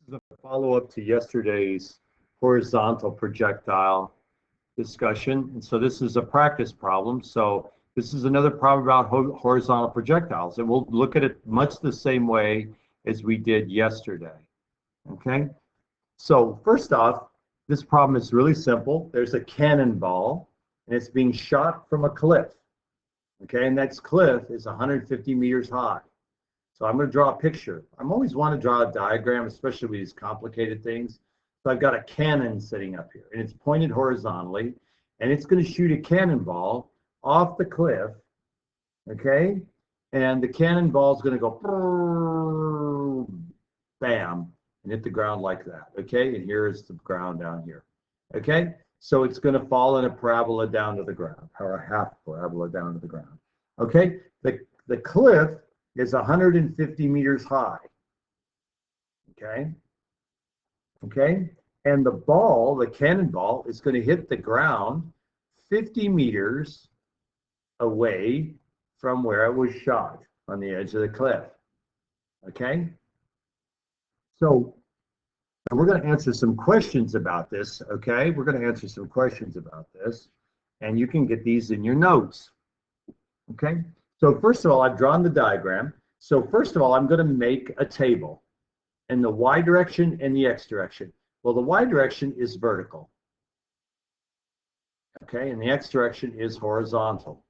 is a follow-up to yesterday's horizontal projectile discussion. And so this is a practice problem. So this is another problem about horizontal projectiles. And we'll look at it much the same way as we did yesterday. Okay? So first off, this problem is really simple. There's a cannonball, and it's being shot from a cliff. Okay? And that cliff is 150 meters high. So I'm going to draw a picture. I'm always want to draw a diagram, especially with these complicated things. So I've got a cannon sitting up here, and it's pointed horizontally, and it's going to shoot a cannonball off the cliff, okay? And the cannonball is going to go bam and hit the ground like that, okay? And here is the ground down here, okay? So it's going to fall in a parabola down to the ground, or a half parabola down to the ground, okay? The cliff is 150 meters high, okay? Okay, and the ball, the cannonball, is going to hit the ground 50 meters away from where it was shot on the edge of the cliff, okay? So we're going to answer some questions about this, okay? We're going to answer some questions about this, and you can get these in your notes, okay? So first of all, I've drawn the diagram. So first of all, I'm going to make a table in the y direction and the x direction. Well, the y direction is vertical, okay, and the x direction is horizontal.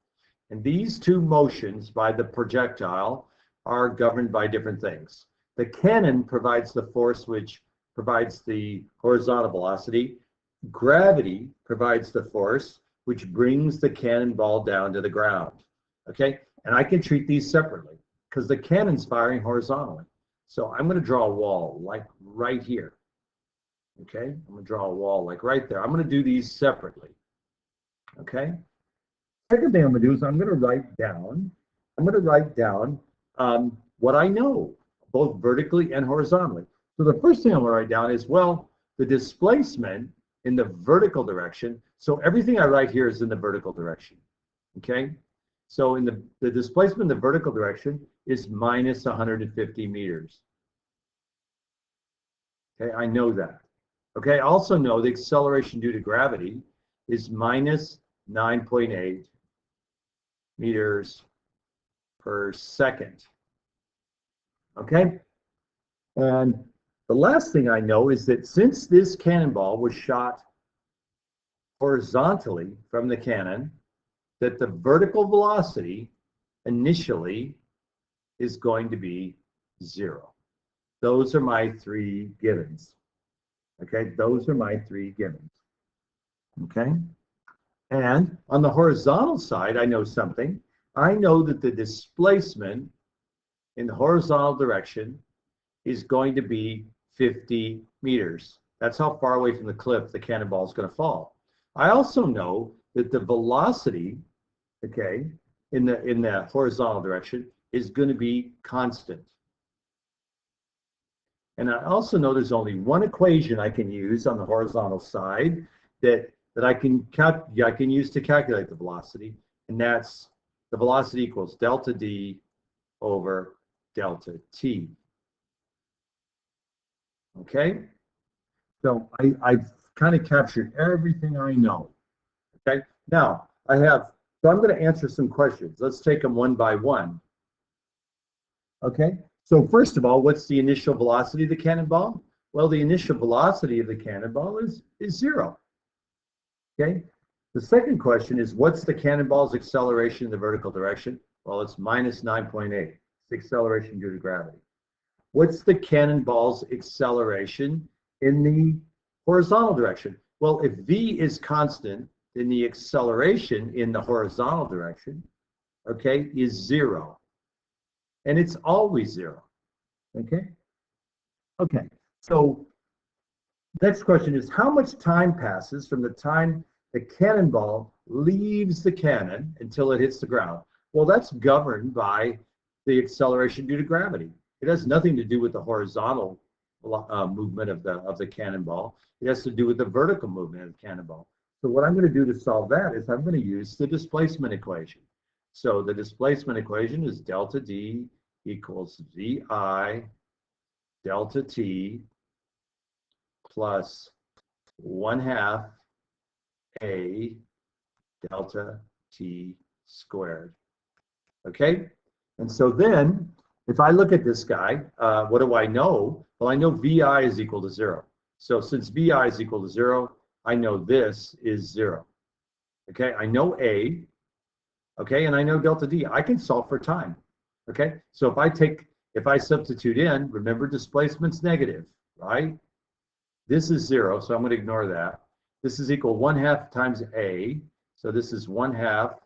And these two motions by the projectile are governed by different things. The cannon provides the force which provides the horizontal velocity. Gravity provides the force which brings the cannonball down to the ground, okay? And I can treat these separately because the cannon's firing horizontally. So I'm going to draw a wall like right here. Okay, I'm going to draw a wall like right there. I'm going to do these separately. Okay. Second thing I'm going to do is I'm going to write down. What I know, both vertically and horizontally. So the first thing I'm going to write down is, well, the displacement in the vertical direction. So everything I write here is in the vertical direction. Okay. So in the displacement in the vertical direction is minus 150 meters. Okay, I know that. Okay, I also know the acceleration due to gravity is minus 9.8 meters per second. Okay, and the last thing I know is that since this cannonball was shot horizontally from the cannon, that the vertical velocity initially is going to be 0. Those are my three givens. Okay, those are my three givens. Okay, and on the horizontal side, I know something. I know that the displacement in the horizontal direction is going to be 50 meters. That's how far away from the cliff the cannonball is going to fall. I also know that the velocity, okay, in the horizontal direction is going to be constant. And I also know there's only one equation I can use on the horizontal side that I can use to calculate the velocity, and that's the velocity equals delta D over delta T. Okay? So I've kind of captured everything I know. Okay? Now, so I'm going to answer some questions. Let's take them one by one. Okay? So first of all, what's the initial velocity of the cannonball? Well, the initial velocity of the cannonball is 0. Okay? The second question is, what's the cannonball's acceleration in the vertical direction? Well, it's minus 9.8. It's acceleration due to gravity. What's the cannonball's acceleration in the horizontal direction? Well, if v is constant, then the acceleration in the horizontal direction, okay, is 0. And it's always 0. Okay? Okay. So next question is, how much time passes from the time the cannonball leaves the cannon until it hits the ground? Well, that's governed by the acceleration due to gravity. It has nothing to do with the horizontal movement of the cannonball. It has to do with the vertical movement of the cannonball. So what I'm going to do to solve that is I'm going to use the displacement equation. So the displacement equation is delta D equals VI delta T plus 1/2 a delta t squared. Okay? And so then, if I look at this guy, what do I know? Well, I know VI is equal to 0. So since VI is equal to 0, I know this is 0. Okay, I know A, okay, and I know delta D. I can solve for time. Okay, so if I substitute in, remember displacement's negative, right? This is 0, so I'm going to ignore that. This is equal 1/2 times A, so this is 1/2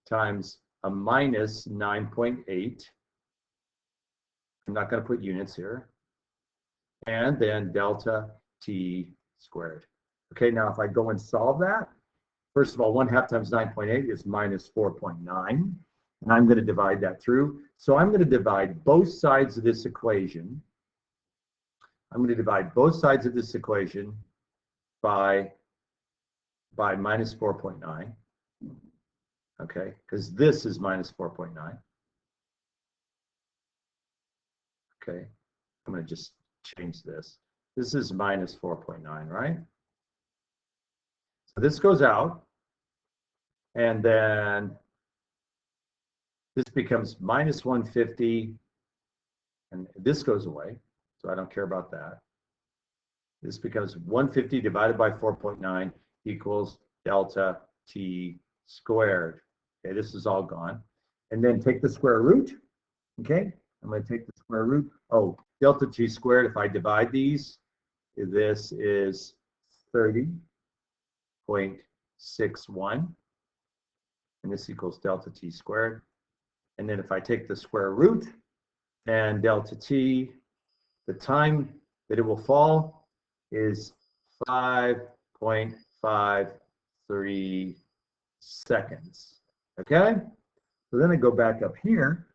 times a minus 9.8. I'm not going to put units here. And then delta t squared. Okay, now if I go and solve that, first of all, 1/2 times 9.8 is minus 4.9. And I'm going to divide that through. So I'm going to divide both sides of this equation. I'm going to divide both sides of this equation by minus 4.9. Okay, because this is minus 4.9. Okay, I'm going to just change this. This is minus 4.9, right? So this goes out, and then this becomes minus 150, and this goes away, so I don't care about that. This becomes 150 divided by 4.9 equals delta t squared. Okay, this is all gone. And then take the square root, okay? I'm going to take the square root. Oh, delta t squared, if I divide these, this is 30.61, and this equals delta t squared. And then if I take the square root and delta t, the time that it will fall is 5.53 seconds. Okay? So then I go back up here.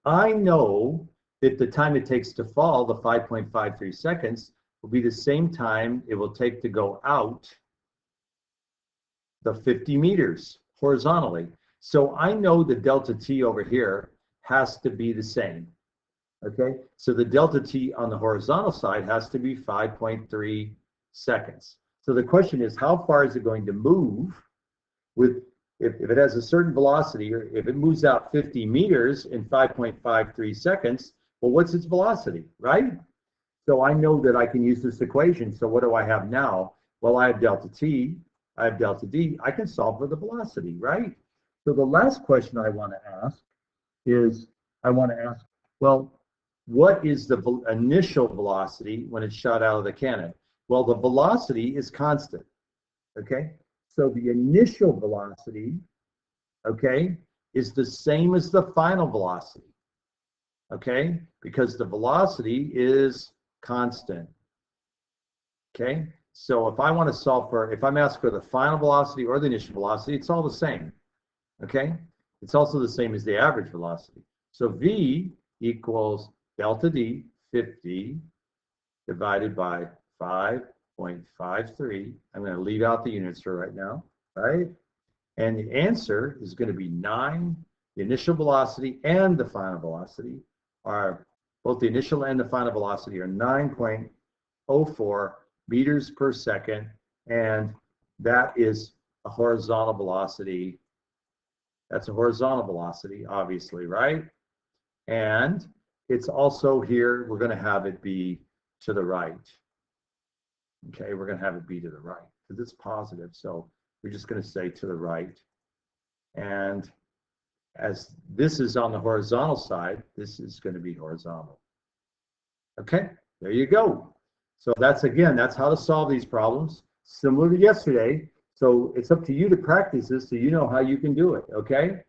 I know that the time it takes to fall, the 5.53 seconds, will be the same time it will take to go out the 50 meters horizontally. So I know the delta t over here has to be the same. Okay, so the delta t on the horizontal side has to be 5.3 seconds. So the question is, how far is it going to move with, if it has a certain velocity, or if it moves out 50 meters in 5.53 seconds, well, what's its velocity, right? So I know that I can use this equation. So what do I have now? Well, I have delta t, I have delta d. I can solve for the velocity, right? So the last question I want to ask is, well, what is the initial velocity when it's shot out of the cannon? Well, the velocity is constant, okay? So the initial velocity, okay, is the same as the final velocity, okay? Because the velocity is constant, okay? So if I want to solve for, if I'm asked for the final velocity or the initial velocity, it's all the same, okay? It's also the same as the average velocity. So V equals delta D, 50, divided by 5.53. I'm going to leave out the units for right now, right? And the answer is going to be 9. The initial velocity and the final velocity are, both the initial and the final velocity are 9.04 meters per second. And that is a horizontal velocity. That's a horizontal velocity, obviously, right? And it's also here, we're going to have it be to the right. Okay, we're going to have it be to the right because it's positive. So we're just going to say to the right. And as this is on the horizontal side, this is going to be horizontal. Okay, there you go. So that's, again, that's how to solve these problems, similar to yesterday. So it's up to you to practice this so you know how you can do it, okay?